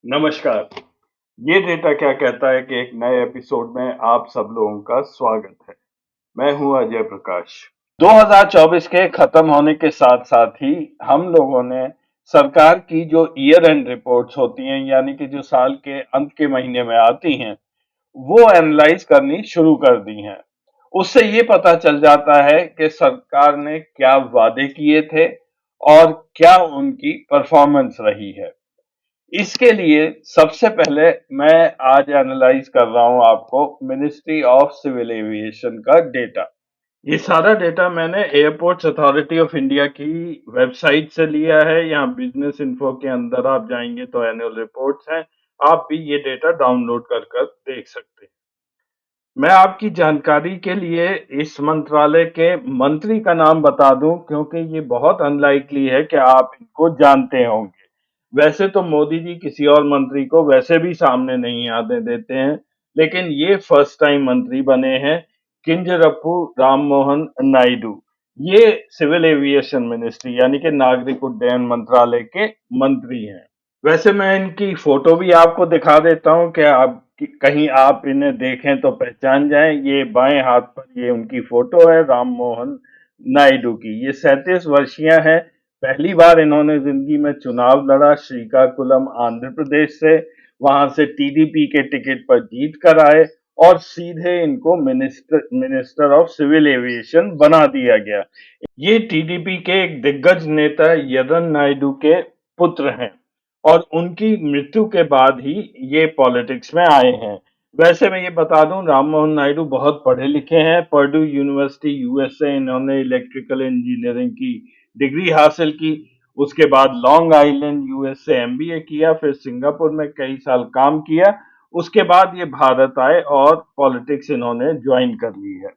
नमस्कार। ये डेटा क्या कहता है कि एक नए एपिसोड में आप सब लोगों का स्वागत है। मैं हूं अजय प्रकाश। 2024 के खत्म होने के साथ साथ ही हम लोगों ने सरकार की जो ईयर एंड रिपोर्ट्स होती हैं, यानी कि जो साल के अंत के महीने में आती हैं, वो एनालाइज करनी शुरू कर दी हैं। उससे ये पता चल जाता है कि सरकार ने क्या वादे किए थे और क्या उनकी परफॉर्मेंस रही है। इसके लिए सबसे पहले मैं आज एनालाइज कर रहा हूं आपको मिनिस्ट्री ऑफ सिविल एविएशन का डेटा। ये सारा डेटा मैंने एयरपोर्ट्स अथॉरिटी ऑफ इंडिया की वेबसाइट से लिया है। यहाँ बिजनेस इन्फो के अंदर आप जाएंगे तो एनुअल रिपोर्ट्स हैं। आप भी ये डेटा डाउनलोड कर कर देख सकते हैं। मैं आपकी जानकारी के लिए इस मंत्रालय के मंत्री का नाम बता दूं, क्योंकि ये बहुत अनलाइकली है कि आप इनको जानते होंगे। वैसे तो मोदी जी किसी और मंत्री को वैसे भी सामने नहीं आने देते हैं, लेकिन ये फर्स्ट टाइम मंत्री बने हैं। किंजरप्पू राम मोहन नायडू, ये सिविल एविएशन मिनिस्ट्री यानी कि नागरिक उड्डयन मंत्रालय के मंत्री हैं। वैसे मैं इनकी फोटो भी आपको दिखा देता हूं कि आप कहीं आप इन्हें देखें तो पहचान जाएं। ये बाएं हाथ पर ये उनकी फोटो है राम मोहन नायडू की। ये 37 वर्षीय हैं। पहली बार इन्होंने जिंदगी में चुनाव लड़ा श्रीकाकुलम आंध्र प्रदेश से। वहां से टीडीपी के टिकट पर जीत कर आए और सीधे इनको मिनिस्टर ऑफ सिविल एविएशन बना दिया गया। ये टीडीपी के एक दिग्गज नेता यदन नायडू के पुत्र हैं और उनकी मृत्यु के बाद ही ये पॉलिटिक्स में आए हैं। वैसे मैं ये बता दूं, राम मोहन नायडू बहुत पढ़े लिखे हैं। पर्डू यूनिवर्सिटी यूएसए इन्होंने इलेक्ट्रिकल इंजीनियरिंग की डिग्री हासिल की। उसके बाद लॉन्ग आइलैंड यूएस से एमबीए किया, फिर सिंगापुर में कई साल काम किया। उसके बाद ये भारत आए और पॉलिटिक्स इन्होंने ज्वाइन कर ली है।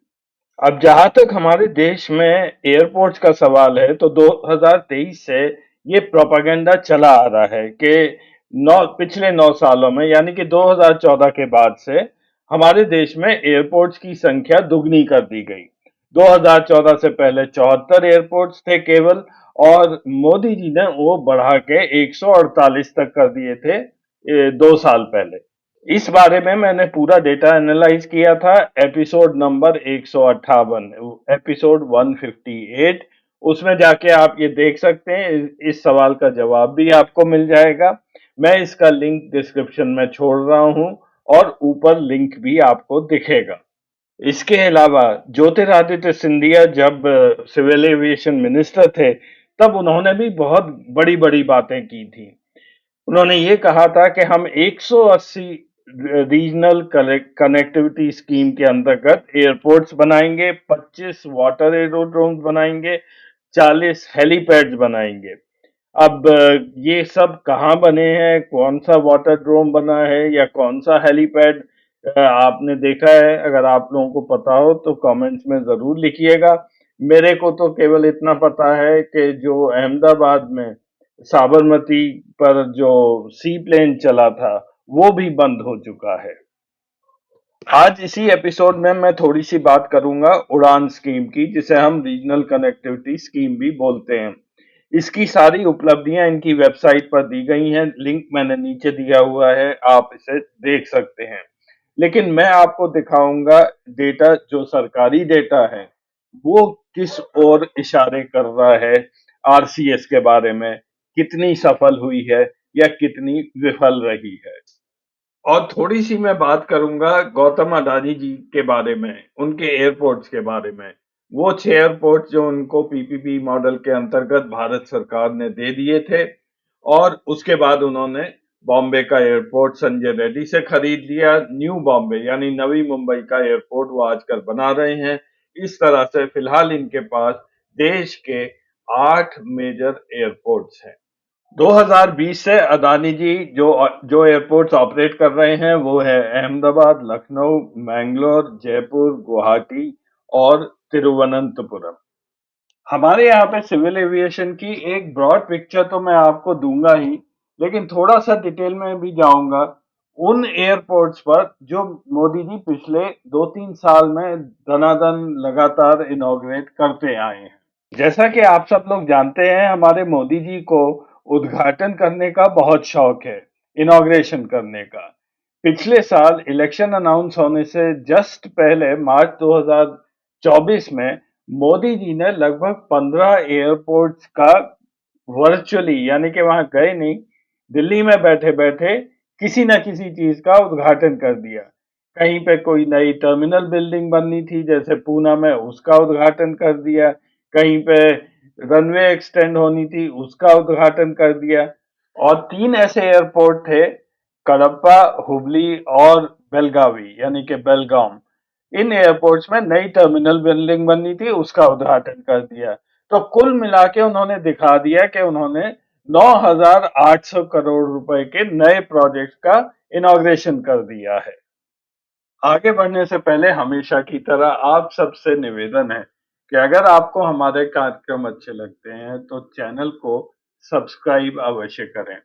अब जहां तक हमारे देश में एयरपोर्ट्स का सवाल है, तो 2023 से ये प्रोपागेंडा चला आ रहा है कि पिछले 9 सालों में यानी कि 2014 के बाद से हमारे देश में एयरपोर्ट्स की संख्या दुगनी कर दी गई। 2014 से पहले 74 एयरपोर्ट्स थे केवल, और मोदी जी ने वो बढ़ा के 148 तक कर दिए थे 2 साल पहले। इस बारे में मैंने पूरा डेटा एनालाइज किया था। एपिसोड नंबर 158, एपिसोड 158, उसमें जाके आप ये देख सकते हैं। इस सवाल का जवाब भी आपको मिल जाएगा। मैं इसका लिंक डिस्क्रिप्शन में छोड़ रहा हूं और ऊपर लिंक भी आपको दिखेगा। इसके अलावा ज्योतिरादित्य सिंधिया जब सिविल एविएशन मिनिस्टर थे, तब उन्होंने भी बहुत बड़ी बड़ी बातें की थी। उन्होंने ये कहा था कि हम 180 रीजनल कनेक्टिविटी स्कीम के अंतर्गत एयरपोर्ट्स बनाएंगे, 25 वाटर एरोड्रोम्स बनाएंगे, 40 हेलीपैड्स बनाएंगे। अब ये सब कहाँ बने हैं, कौन सा वाटर ड्रोम बना है या कौन सा हेलीपैड आपने देखा है? अगर आप लोगों को पता हो तो कमेंट्स में जरूर लिखिएगा। मेरे को तो केवल इतना पता है कि जो अहमदाबाद में साबरमती पर जो सी प्लेन चला था, वो भी बंद हो चुका है। आज इसी एपिसोड में मैं थोड़ी सी बात करूंगा उड़ान स्कीम की, जिसे हम रीजनल कनेक्टिविटी स्कीम भी बोलते हैं। इसकी सारी उपलब्धियां इनकी वेबसाइट पर दी गई हैं। लिंक मैंने नीचे दिया हुआ है, आप इसे देख सकते हैं। लेकिन मैं आपको दिखाऊंगा डेटा, जो सरकारी डेटा है वो किस ओर इशारे कर रहा है। आरसीएस के बारे में कितनी सफल हुई है या कितनी विफल रही है। और थोड़ी सी मैं बात करूंगा गौतम अडानी जी के बारे में, उनके एयरपोर्ट्स के बारे में। वो 6 एयरपोर्ट जो उनको पीपीपी मॉडल के अंतर्गत भारत सरकार ने दे दिए थे, और उसके बाद उन्होंने बॉम्बे का एयरपोर्ट संजय रेड्डी से खरीद लिया। न्यू बॉम्बे यानी नवी मुंबई का एयरपोर्ट वो आजकल बना रहे हैं। इस तरह से फिलहाल इनके पास देश के 8 मेजर एयरपोर्ट्स हैं। 2020 से अदानी जी जो जो एयरपोर्ट्स ऑपरेट कर रहे हैं वो है अहमदाबाद, लखनऊ, मैंगलोर, जयपुर, गुवाहाटी और तिरुवनंतपुरम। हमारे यहाँ पे सिविल एविएशन की एक ब्रॉड पिक्चर तो मैं आपको दूंगा ही, लेकिन थोड़ा सा डिटेल में भी जाऊंगा उन एयरपोर्ट्स पर जो मोदी जी पिछले 2-3 साल में दनादन लगातार इनॉग्रेट करते आए हैं। जैसा कि आप सब लोग जानते हैं, हमारे मोदी जी को उद्घाटन करने का बहुत शौक है। इनॉग्रेशन करने का। पिछले साल इलेक्शन अनाउंस होने से जस्ट पहले मार्च 2024 में मोदी जी ने लगभग 15 एयरपोर्ट्स का वर्चुअली, यानी कि वहां गए नहीं, दिल्ली में बैठे बैठे किसी न किसी चीज का उद्घाटन कर दिया। कहीं पे कोई नई टर्मिनल बिल्डिंग बननी थी जैसे पूना में, उसका उद्घाटन कर दिया। कहीं पे रनवे एक्सटेंड होनी थी, उसका उद्घाटन कर दिया। और तीन ऐसे एयरपोर्ट थे, कडप्पा, हुबली और बेलगावी, यानी कि बेलगाम। इन एयरपोर्ट्स में नई टर्मिनल बिल्डिंग बननी थी, उसका उद्घाटन कर दिया। तो कुल मिला के उन्होंने दिखा दिया कि उन्होंने 9,800 करोड़ रुपए के नए प्रोजेक्ट का इनॉग्रेशन कर दिया है। आगे बढ़ने से पहले हमेशा की तरह आप सबसे निवेदन है कि अगर आपको हमारे कार्यक्रम अच्छे लगते हैं तो चैनल को सब्सक्राइब अवश्य करें।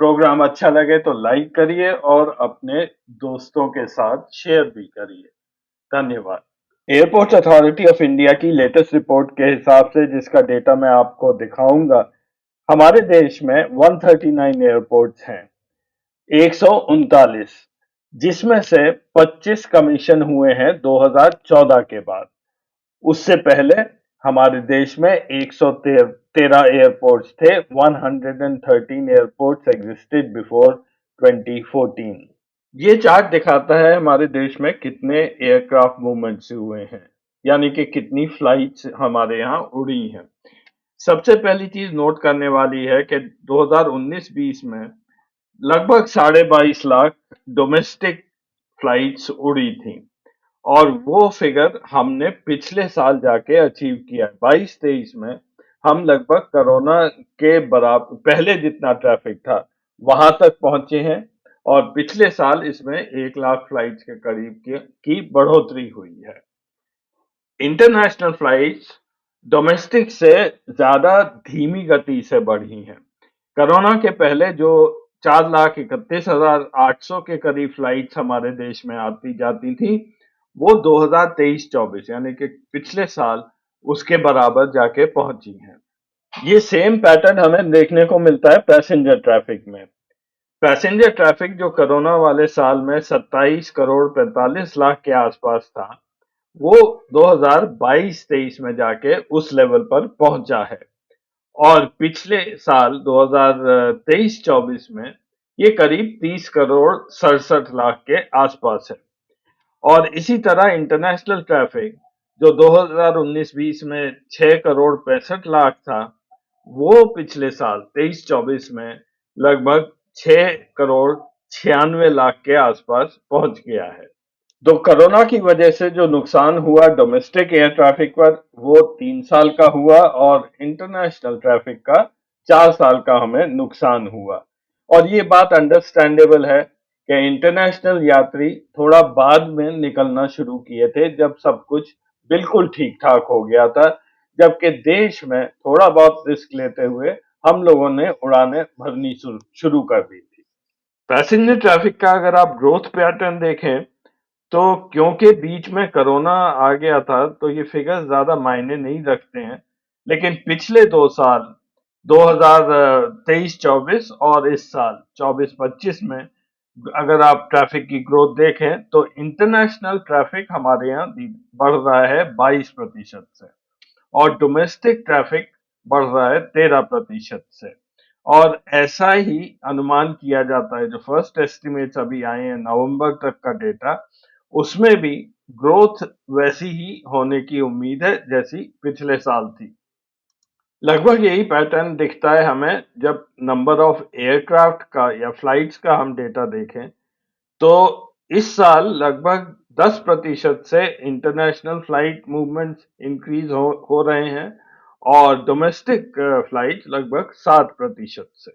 प्रोग्राम अच्छा लगे तो लाइक करिए और अपने दोस्तों के साथ शेयर भी करिए। धन्यवाद। एयरपोर्ट अथॉरिटी ऑफ इंडिया की लेटेस्ट रिपोर्ट के हिसाब से, जिसका डेटा मैं आपको दिखाऊंगा, हमारे देश में 139 एयरपोर्ट्स हैं, 139, जिसमें से 25 कमीशन हुए हैं 2014 के बाद। उससे पहले हमारे देश में 113 एयरपोर्ट्स थे। 113 एयरपोर्ट्स एग्जिस्टेड बिफोर 2014। ये चार्ट दिखाता है हमारे देश में कितने एयरक्राफ्ट मूवमेंट्स हुए हैं, यानी कि कितनी फ्लाइट्स हमारे यहाँ उड़ी हैं। सबसे पहली चीज नोट करने वाली है कि 2019-20 में लगभग 22.5 लाख डोमेस्टिक फ्लाइट्स उड़ी थी, और वो फिगर हमने पिछले साल जाके अचीव किया है। 22-23 में हम लगभग कोरोना के बराबर, पहले जितना ट्रैफिक था वहां तक पहुंचे हैं, और पिछले साल इसमें 1 लाख फ्लाइट्स के करीब की बढ़ोतरी हुई है। इंटरनेशनल फ्लाइट्स डोमेस्टिक से ज्यादा धीमी गति से बढ़ी हैं। कोरोना के पहले जो 4,31,800 के करीब फ्लाइट्स हमारे देश में आती जाती थी, वो 2023-24 यानी कि पिछले साल उसके बराबर जाके पहुंची हैं। ये सेम पैटर्न हमें देखने को मिलता है पैसेंजर ट्रैफिक में। पैसेंजर ट्रैफिक जो कोरोना वाले साल में 27 करोड़ 45 लाख के आसपास था, वो 2022-23 में जाके उस लेवल पर पहुंचा है। और पिछले साल 2023-24 में ये करीब 30 करोड़ 67 लाख के आसपास है। और इसी तरह इंटरनेशनल ट्रैफिक जो 2019-20 में 6 करोड़ 65 लाख था, वो पिछले साल 23-24 में लगभग 6 करोड़ 96 लाख के आसपास पहुंच गया है। तो कोरोना की वजह से जो नुकसान हुआ डोमेस्टिक एयर ट्रैफिक पर, वो 3 साल का हुआ, और इंटरनेशनल ट्रैफिक का 4 साल का हमें नुकसान हुआ। और ये बात अंडरस्टैंडेबल है कि इंटरनेशनल यात्री थोड़ा बाद में निकलना शुरू किए थे जब सब कुछ बिल्कुल ठीक ठाक हो गया था, जबकि देश में थोड़ा बहुत रिस्क लेते हुए हम लोगों ने उड़ानें भरनी शुरू कर दी थी। पैसेंजर ट्रैफिक का अगर आप ग्रोथ पैटर्न देखें, तो क्योंकि बीच में कोरोना आ गया था तो ये फिगर ज्यादा मायने नहीं रखते हैं, लेकिन पिछले 2 साल 2023-24 और इस साल 24-25 में अगर आप ट्रैफिक की ग्रोथ देखें तो इंटरनेशनल ट्रैफिक हमारे यहाँ बढ़ रहा है 22% से, और डोमेस्टिक ट्रैफिक बढ़ रहा है 13% से। और ऐसा ही अनुमान किया जाता है, जो फर्स्ट एस्टिमेट्स अभी आए हैं नवंबर तक का डेटा, उसमें भी ग्रोथ वैसी ही होने की उम्मीद है जैसी पिछले साल थी। लगभग यही पैटर्न दिखता है हमें जब नंबर ऑफ एयरक्राफ्ट का या फ्लाइट्स का हम डेटा देखें, तो इस साल लगभग 10% से इंटरनेशनल फ्लाइट मूवमेंट्स इंक्रीज हो रहे हैं, और डोमेस्टिक फ्लाइट लगभग 7% से।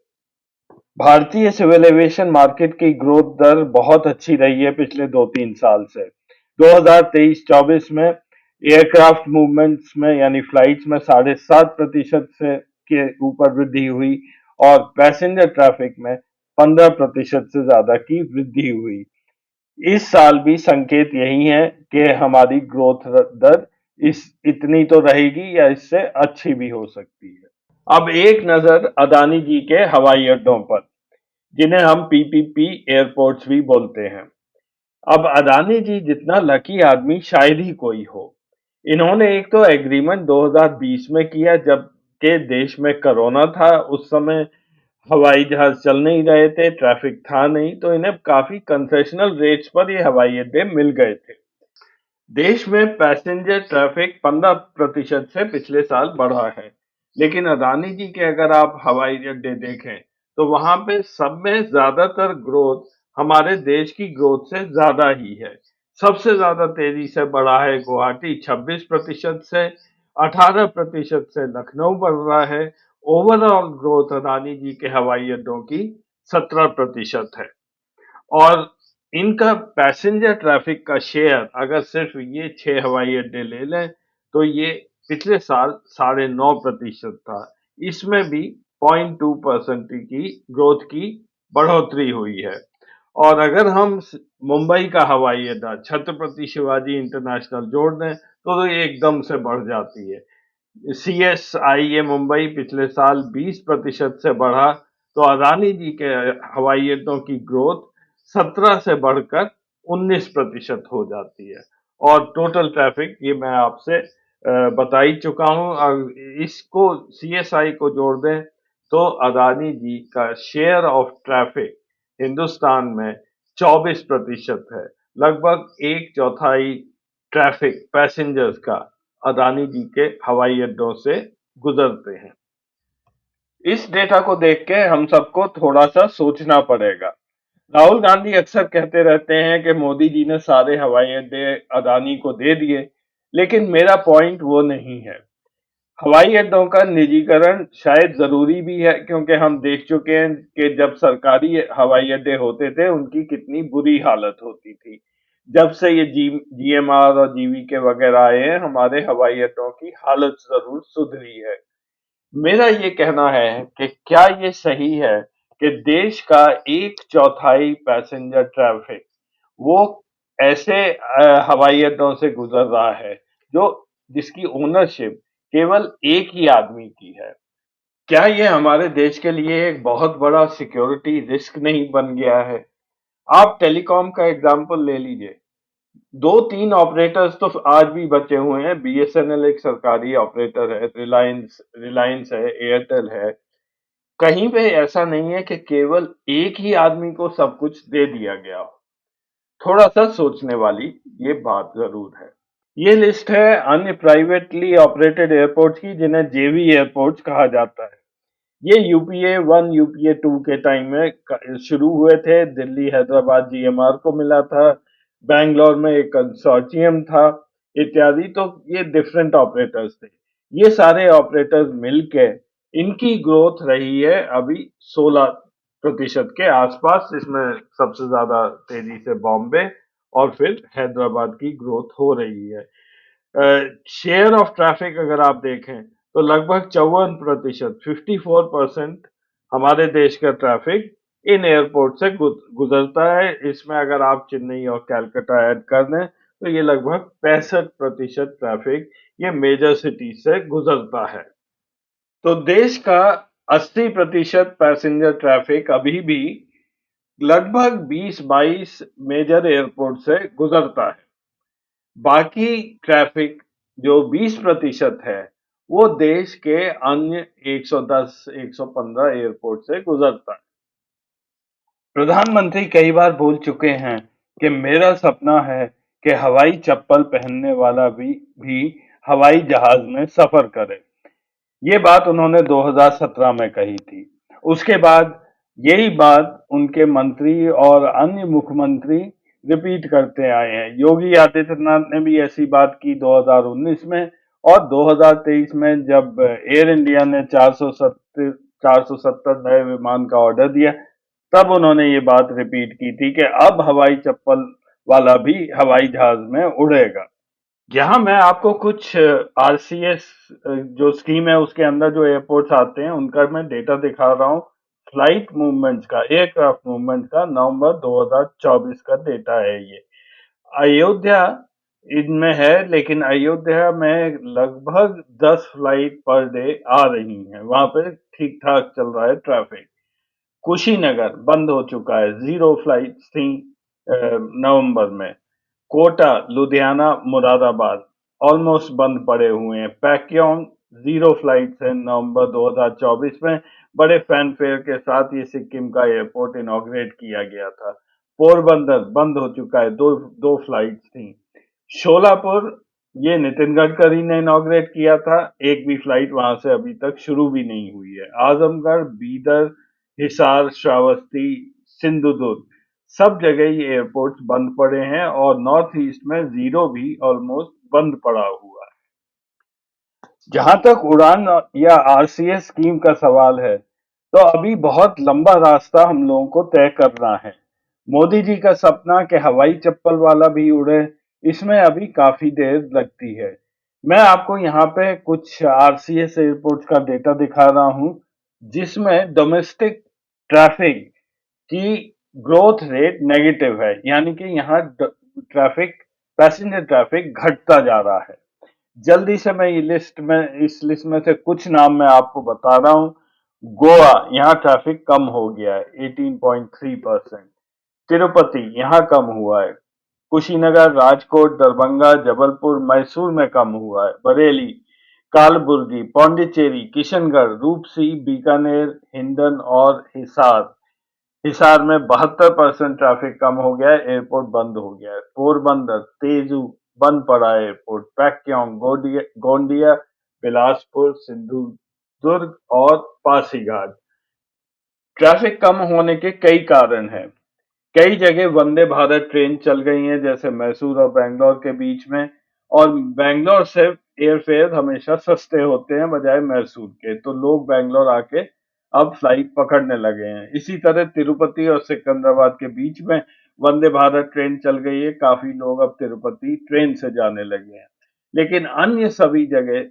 भारतीय सिविल एविएशन मार्केट की ग्रोथ दर बहुत अच्छी रही है पिछले 2-3 साल से। 2023-24 में एयरक्राफ्ट मूवमेंट्स में, यानी फ्लाइट्स में 7.5% से के ऊपर वृद्धि हुई, और पैसेंजर ट्रैफिक में 15% से ज्यादा की वृद्धि हुई। इस साल भी संकेत यही है कि हमारी ग्रोथ दर इतनी तो रहेगी या इससे अच्छी भी हो सकती है। अब एक नजर अदानी जी के हवाई अड्डों पर। जिन्हें हम पीपीपी एयरपोर्ट्स भी बोलते हैं। अब अदानी जी जितना लकी आदमी शायद ही कोई हो। इन्होंने एक तो एग्रीमेंट 2020 में किया जब के देश में कोरोना था, उस समय हवाई जहाज चल नहीं रहे थे, ट्रैफिक था नहीं, तो इन्हें काफी कंसेशनल रेट्स पर ये हवाई अड्डे मिल गए थे। देश में पैसेंजर ट्रैफिक 15% से पिछले साल बढ़ा है, लेकिन अदानी जी के अगर आप हवाई अड्डे देखें, तो वहां पे सब में ज्यादातर ग्रोथ हमारे देश की ग्रोथ से ज्यादा ही है। सबसे ज्यादा तेजी से बढ़ा है गुवाहाटी 26% से, 18% से लखनऊ बढ़ रहा है। ओवरऑल ग्रोथ अदानी जी के हवाई अड्डों की 17% है। और इनका पैसेंजर ट्रैफिक का शेयर अगर सिर्फ ये 6 हवाई अड्डे ले लें, तो ये पिछले साल 9.5% था। इसमें भी 0.2% की ग्रोथ की बढ़ोतरी हुई है। और अगर हम मुंबई का हवाई अड्डा छत्रपति शिवाजी इंटरनेशनल जोड़ दें, तो ये एकदम से बढ़ जाती है। सीएसआईए मुंबई पिछले साल 20% से बढ़ा, तो अदानी जी के हवाई अड्डों की ग्रोथ 17 से बढ़कर 19% हो जाती है। और टोटल ट्रैफिक ये मैं आपसे बता ही चुका हूं। और इसको सीएसआई को जोड़ दें, तो अदानी जी का शेयर ऑफ ट्रैफिक हिंदुस्तान में 24% है। लगभग एक चौथाई ट्रैफिक पैसेंजर्स का अदानी जी के हवाई अड्डों से गुजरते हैं। इस डेटा को देख के हम सबको थोड़ा सा सोचना पड़ेगा। राहुल गांधी अक्सर कहते रहते हैं कि मोदी जी ने सारे हवाई अड्डे अदानी को दे दिए, लेकिन मेरा पॉइंट वो नहीं है। हवाई अड्डों का निजीकरण शायद जरूरी भी है, क्योंकि हम देख चुके हैं कि जब सरकारी हवाई अड्डे होते थे उनकी कितनी बुरी हालत होती थी। जब से ये जीएमआर और जीवीके वगैरह आए हैं, हमारे हवाई अड्डों की हालत जरूर सुधरी है। मेरा ये कहना है कि क्या ये सही है कि देश का एक चौथाई पैसेंजर ट्रैफिक वो ऐसे हवाई अड्डों से गुजर रहा है जो जिसकी ओनरशिप केवल एक ही आदमी की है। क्या ये हमारे देश के लिए एक बहुत बड़ा सिक्योरिटी रिस्क नहीं बन गया है? आप टेलीकॉम का एग्जांपल ले लीजिए। दो तीन ऑपरेटर्स तो आज भी बचे हुए हैं। बीएसएनएल एक सरकारी ऑपरेटर है, रिलायंस रिलायंस है, एयरटेल है। कहीं पे ऐसा नहीं है कि केवल एक ही आदमी को सब कुछ दे दिया गया हो। थोड़ा सा सोचने वाली ये बात जरूर है। ये लिस्ट है अन्य प्राइवेटली ऑपरेटेड एयरपोर्ट्स की, जिन्हें जेवी एयरपोर्ट्स कहा जाता है। ये यूपीए 1 यूपीए 2 के टाइम में शुरू हुए थे। दिल्ली हैदराबाद जीएमआर को मिला था, बैंगलोर में एक कंसोर्टियम था इत्यादि। तो ये डिफरेंट ऑपरेटर्स थे। ये सारे ऑपरेटर्स मिलके इनकी ग्रोथ रही है अभी 16% के आसपास। इसमें सबसे ज्यादा तेजी से बॉम्बे और फिर हैदराबाद की ग्रोथ हो रही है। शेयर ऑफ ट्रैफिक अगर आप देखें, तो लगभग 54%, 54% हमारे देश का ट्रैफिक इन एयरपोर्ट से गुजरता है। इसमें अगर आप चेन्नई और कलकत्ता ऐड कर दें, तो ये लगभग 65% ट्रैफिक ये मेजर सिटी से गुजरता है। तो देश का 80% पैसेंजर ट्रैफिक अभी भी लगभग 20-22 मेजर एयरपोर्ट से गुजरता है। बाकी ट्रैफिक जो 20% है, वो देश के अन्य 110, 115 एयरपोर्ट से गुजरता है। प्रधानमंत्री कई बार बोल चुके हैं कि मेरा सपना है कि हवाई चप्पल पहनने वाला भी हवाई जहाज में सफर करे। ये बात उन्होंने 2017 में कही थी। उसके बाद यही बात उनके मंत्री और अन्य मुख्यमंत्री रिपीट करते आए हैं। योगी आदित्यनाथ ने भी ऐसी बात की 2019 में, और 2023 में जब एयर इंडिया ने 470 नए विमान का ऑर्डर दिया, तब उन्होंने ये बात रिपीट की थी कि अब हवाई चप्पल वाला भी हवाई जहाज में उड़ेगा। यहाँ मैं आपको कुछ आरसीएस जो स्कीम है उसके अंदर जो एयरपोर्ट्स आते हैं उनका मैं डेटा दिखा रहा हूँ। फ्लाइट मूवमेंट्स का, एयरक्राफ्ट मूवमेंट का नवंबर 2024 का डेटा है ये। अयोध्या इनमें है, लेकिन अयोध्या में लगभग 10 फ्लाइट पर डे आ रही हैं। वहां पे ठीक ठाक चल रहा है ट्रैफिक। कुशीनगर बंद हो चुका है, 0 फ्लाइट्स थी नवंबर में। कोटा, लुधियाना, मुरादाबाद ऑलमोस्ट बंद पड़े हुए हैं। पैक्योंग 0 फ्लाइट्स हैं नवंबर 2024 में। बड़े फैनफेयर के साथ ये सिक्किम का एयरपोर्ट इनॉग्रेट किया गया था। पोरबंदर बंद हो चुका है, दो फ्लाइट्स थी। शोलापुर ये नितिन गडकरी ने इनॉग्रेट किया था, एक भी फ्लाइट वहां से अभी तक शुरू भी नहीं हुई है। आजमगढ़, बीदर, हिसार, श्रावस्ती, सिंधुदुर्ग सब जगह ये एयरपोर्ट्स बंद पड़े हैं और नॉर्थ ईस्ट में 0 भी ऑलमोस्ट बंद पड़ा हुआ है। जहां तक उड़ान या आरसीएस स्कीम का सवाल है, तो अभी बहुत लंबा रास्ता हम लोगों को तय करना है। मोदी जी का सपना कि हवाई चप्पल वाला भी उड़े, इसमें अभी काफी देर लगती है। मैं आपको यहाँ पे कुछ आरसीएस एयरपोर्ट्स का डेटा दिखा रहा हूँ, जिसमें डोमेस्टिक ट्रैफिक की ग्रोथ रेट नेगेटिव है, यानी कि यहाँ ट्रैफिक पैसेंजर ट्रैफिक घटता जा रहा है। जल्दी से मैं इस लिस्ट में से कुछ नाम मैं आपको बता रहा हूँ। गोवा, यहाँ ट्रैफिक कम हो गया है 18.3%। तिरुपति यहाँ कम हुआ है। कुशीनगर, राजकोट, दरभंगा, जबलपुर, मैसूर में कम हुआ है। बरेली, कालबुर्गी, पौंडीचेरी, किशनगढ़, रूपसी, बीकानेर, हिंडन और हिसार हिसार में 72% ट्रैफिक कम हो गया है, एयरपोर्ट बंद हो गया है। पोरबंदर, तेजू बंद पड़ा है एयरपोर्ट। पैक्योंग, गोंडिया, बिलासपुर, सिंधुदुर्ग और पासीघाट। ट्रैफिक कम होने के कई कारण हैं। कई जगह वंदे भारत ट्रेन चल गई हैं, जैसे मैसूर और बैंगलोर के बीच में, और बैंगलोर से एयरफेयर हमेशा सस्ते होते हैं बजाय मैसूर के, तो लोग बैंगलोर आके अब फ्लाइट पकड़ने लगे हैं। इसी तरह तिरुपति और सिकंदराबाद के बीच में वंदे भारत ट्रेन चल गई है, काफी लोग अब तिरुपति ट्रेन से जाने लगे हैं। लेकिन अन्य सभी जगह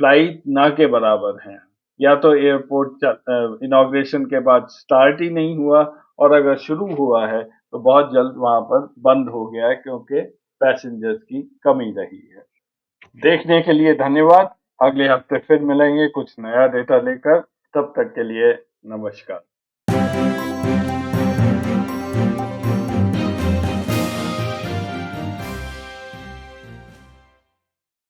फ्लाइट ना के बराबर हैं। या तो एयरपोर्ट इनॉग्रेशन के बाद स्टार्ट ही नहीं हुआ, और अगर शुरू हुआ है तो बहुत जल्द वहां पर बंद हो गया है, क्योंकि पैसेंजर्स की कमी रही है। देखने के लिए धन्यवाद। अगले हफ्ते फिर मिलेंगे कुछ नया डेटा लेकर। तब तक के लिए नमस्कार।